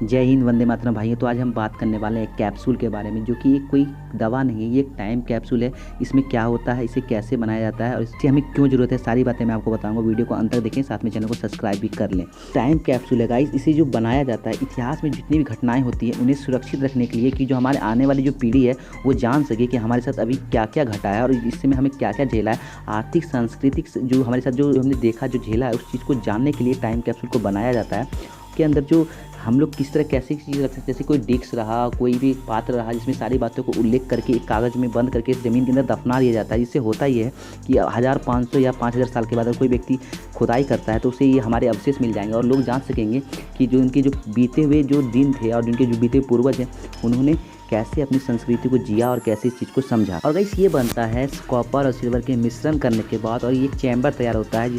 जय हिंद, वंदे मातरम भाइयों। तो आज हम बात करने वाले हैं एक कैप्सूल के बारे में, जो कि ये कोई दवा नहीं है, ये एक टाइम कैप्सूल है। इसमें क्या होता है, इसे कैसे बनाया जाता है और इससे हमें क्यों ज़रूरत है, सारी बातें मैं आपको बताऊंगा। वीडियो को अंत तक देखें, साथ में चैनल को सब्सक्राइब भी कर लें। टाइम कैप्सूल है गाइस, इसे जो बनाया जाता है, इतिहास में जितनी भी घटनाएं होती हैं उन्हें सुरक्षित रखने के लिए, कि जो हमारे आने वाली जो पीढ़ी है वो जान सके कि हमारे साथ अभी क्या क्या घटा है और इससे में हमें क्या क्या झेला है। आर्थिक सांस्कृतिक जो हमारे साथ जो हमने देखा, जो झेला है, उस चीज़ को जानने के लिए टाइम कैप्सूल को बनाया जाता है। के अंदर जो हम लोग किस तरह कैसी चीज़ रख सकते हैं, जैसे कोई डिस्क रहा, कोई भी पात्र रहा, जिसमें सारी बातों को उल्लेख करके एक कागज़ में बंद करके इस ज़मीन के अंदर दफना दिया जाता है। जिससे होता ये है कि 1500 या 5000 साल के बाद अगर कोई व्यक्ति खुदाई करता है तो उसे ये हमारे अवशेष मिल जाएंगे और लोग जान सकेंगे कि जो उनके जो बीते हुए जो दिन थे और उनके जो बीते हुए पूर्वज हैं, उन्होंने कैसे अपनी संस्कृति को जिया और कैसे इस चीज़ को समझा। और गाइस, ये बनता है कॉपर और सिल्वर के मिश्रण करने के बाद, और ये चैम्बर तैयार होता है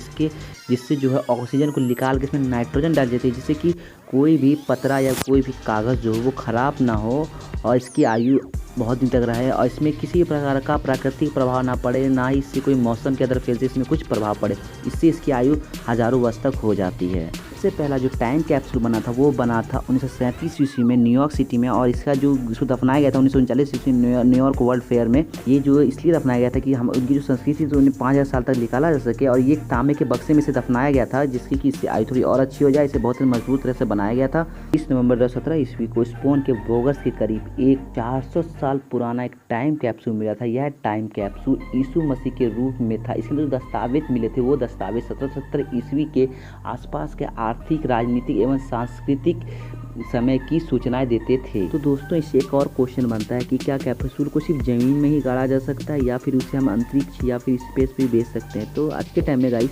जिससे जो है ऑक्सीजन को निकाल के इसमें नाइट्रोजन डाल देते हैं, जिससे कि कोई भी पतरा या कोई भी कागज़ जो हो वो ख़राब ना हो और इसकी आयु बहुत दिन तक रहे और इसमें किसी प्रकार का प्राकृतिक प्रभाव ना पड़े, ना ही इससे कोई मौसम के अंदर फैलते इसमें कुछ प्रभाव पड़े। इससे इसकी आयु हज़ारों वर्ष तक हो जाती है। सबसे पहला जो टाइम कैप्सूल बना था वो बना था 1937 ईस्वी में न्यूयॉर्क सिटी में, और इसका जो इसको दफनाया गया था 1939 ईस्वी न्यूयॉर्क वर्ल्ड फेयर में। ये जो इसलिए दफनाया गया था कि हम उनकी जो संस्कृति थी उन्हें 5000 साल तक निकाला जा सके, और ये तांबे के बक्से में से दफनाया गया था, जिसकी कि इससे आयु थोड़ी और अच्छी हो जाए। इसे बहुत ही मजबूत तरह से बनाया गया था। 30 नवंबर 2017 ईस्वी को स्पोन के बोगस के करीब एक 400 साल पुराना एक टाइम कैप्सूल मिला था। यह टाइम कैप्सूल यीशु मसीह के रूप में था। इसके अंदर जो दस्तावेज मिले थे वो दस्तावेज 1770 ईस्वी के आसपास के आर्थिक, राजनीतिक एवं सांस्कृतिक समय की सूचनाएं देते थे। तो दोस्तों, इससे एक और क्वेश्चन बनता है कि क्या कैप्सूल को सिर्फ जमीन में ही गाड़ा जा सकता है या फिर उसे हम अंतरिक्ष या फिर स्पेस भी भेज सकते हैं। तो आज के टाइम में गाइस,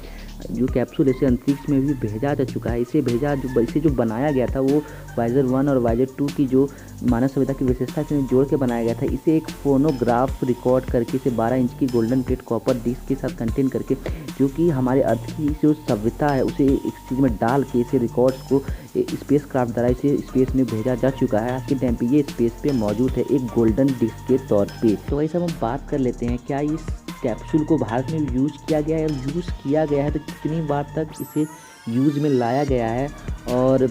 जो कैप्सूल इसे अंतरिक्ष में भी भेजा जा चुका है। इसे जो बनाया गया था वो वाइजर 1 और वाइजर 2 की जो मानव सभ्यता की विशेषता से जोड़ के बनाया गया था। इसे एक फोनोग्राफ रिकॉर्ड करके इसे 12 इंच की गोल्डन प्लेट कॉपर डिस्क के साथ कंटेन करके, जो कि हमारे अर्थ की जो सभ्यता है उसे एक चीज़ में डाल के इसे रिकॉर्ड्स को स्पेस क्राफ्ट द्वारा इसे स्पेस में भेजा जा चुका है। आज के टाइम पे ये स्पेस पे मौजूद है एक गोल्डन डिस्क के तौर पे। तो वही सब हम बात कर लेते हैं, क्या इस कैप्सूल को भारत में यूज़ किया गया है, और यूज़ किया गया है तो कितनी बार तक इसे यूज़ में लाया गया है, और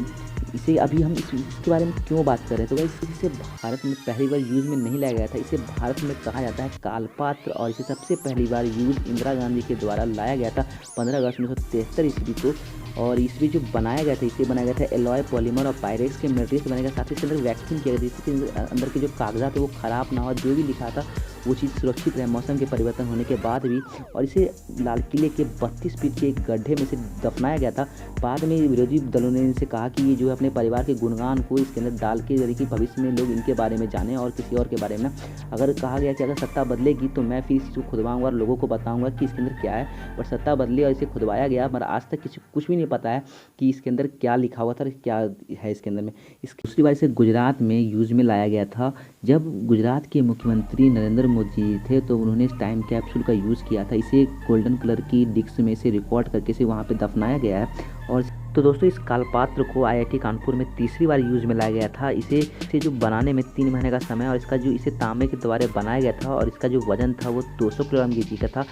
इसे अभी हम इसके बारे में क्यों बात कर रहे हैं। तो भाई, इसे भारत में पहली बार यूज़ में नहीं लाया गया था। इसे भारत में कहा जाता है कालपात्र, और इसे सबसे पहली बार यूज़ इंदिरा गांधी के द्वारा लाया गया था 15 अगस्त 1973 ईस्वी को। और इसमें जो बनाया गया था, इसे बनाया गया था एलॉय पॉलीमर और पायरेक्स के मटेरियल से बनाया गया। साथ ही इसके अंदर वैक्सीन किया गया, जिसके अंदर के जो कागजात है वो ख़राब ना हो, जो भी लिखा था वो चीज़ सुरक्षित रहे मौसम के परिवर्तन होने के बाद भी। और इसे लाल किले के 32 फीट के एक गड्ढे में से दफनाया गया था। बाद में विरोधी दलों ने इनसे कहा कि ये जो है अपने परिवार के गुणगान को इसके अंदर डाल के, यदि कि भविष्य में लोग इनके बारे में जाने और किसी और के बारे में। अगर कहा गया कि अगर सत्ता बदलेगी तो मैं फिर इसको खुदवाऊंगा और लोगों को बताऊंगा कि इसके अंदर क्या है। और सत्ता बदली और इसे खुदवाया गया, मगर आज तक किसी कुछ भी नहीं पता है कि इसके अंदर क्या लिखा हुआ था और क्या है इसके अंदर में। दूसरी बार इसे गुजरात में यूज़ में लाया गया था। जब गुजरात के मुख्यमंत्री नरेंद्र मोदी थे तो उन्होंने इस टाइम कैप्सूल का यूज़ किया था। इसे गोल्डन कलर की डिस्क में से रिकॉर्ड करके इसे वहाँ पे दफनाया गया है। और तो दोस्तों, इस कालपात्र को आईआईटी कानपुर में तीसरी बार यूज़ में लाया गया था। इसे जो बनाने में 3 महीने का समय, और इसका जो इसे तांबे के द्वारा बनाया गया था, और इसका जो वजन था वो 200 किलोग्राम के का था।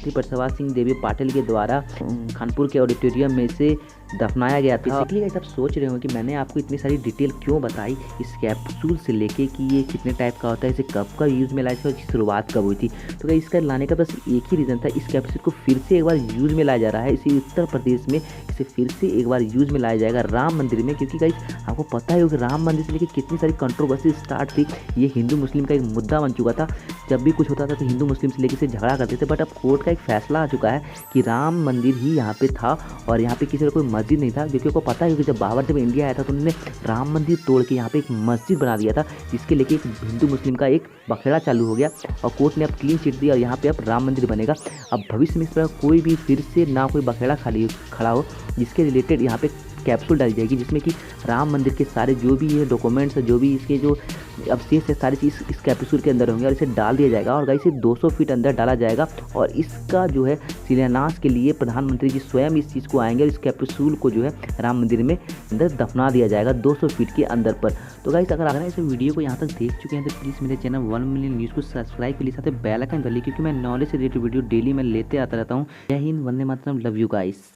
श्री प्रसवा सिंह देवी पाटिल के द्वारा कानपुर के ऑडिटोरियम में इसे दफनाया गया था। बेसिकली गाइस, आप सोच रहे हो कि मैंने आपको इतनी सारी डिटेल क्यों बताई इस कैप्सूल से लेके कि ये कितने टाइप का होता है, इसे कब का यूज़ में लाया था और इसकी शुरुआत कब हुई थी। तो गाइस, इसका लाने का बस एक ही रीज़न था, इस कैप्सूल को फिर से एक बार यूज़ में लाया जा रहा है। इसी उत्तर प्रदेश में इसे फिर से एक बार यूज़ में लाया जाएगा राम मंदिर में, क्योंकि गाइस आपको पता है कि राम मंदिर से लेकर कितनी सारी कंट्रोवर्सी स्टार्ट थी। ये हिंदू मुस्लिम का एक मुद्दा बन चुका था। जब भी कुछ होता था तो हिंदू मुस्लिम से लेकर इसे झगड़ा करते थे, बट अब कोर्ट का एक फैसला आ चुका है कि राम मंदिर ही यहाँ पे था और यहाँ पे किसी का कोई मस्जिद नहीं था। क्योंकि को पता है कि जब बाबर जब इंडिया आया था तो उन्होंने राम मंदिर तोड़ के यहाँ पे एक मस्जिद बना दिया था, जिसके लेके एक हिंदू मुस्लिम का एक बखेड़ा चालू हो गया, और कोर्ट ने अब क्लीन चिट दी और यहाँ पे अब राम मंदिर बनेगा। अब भविष्य में इस तरह कोई भी फिर से ना कोई बखेड़ा खाली खड़ा हो, जिसके रिलेटेड यहाँ पे कैप्सूल डाली जाएगी, जिसमें कि राम मंदिर के सारे जो भी ये डॉक्यूमेंट्स, जो भी इसके जो अवशेष है, सारी चीज़ इस कैप्सूल के अंदर होंगे और इसे डाल दिया जाएगा। और गाइस, इसे 200 फीट अंदर डाला जाएगा, और इसका जो है शिलान्यास के लिए प्रधानमंत्री जी स्वयं इस चीज़ को आएंगे और इस कैप्सूल को जो है राम मंदिर में अंदर दफना दिया जाएगा 200 फीट के अंदर पर। तो गाइस, अगर इस वीडियो को यहाँ तक देख चुके हैं तो प्लीज़ मेरे चैनल 1 मिलियन न्यूज़ को सब्सक्राइब के लिए साथ बेल आइकन कर लीजिए, क्योंकि मैं नॉलेज से रिलेटेड वीडियो डेली मैं लेते आता रहता हूँ। जय Hind, Vande Mataram, love you guys.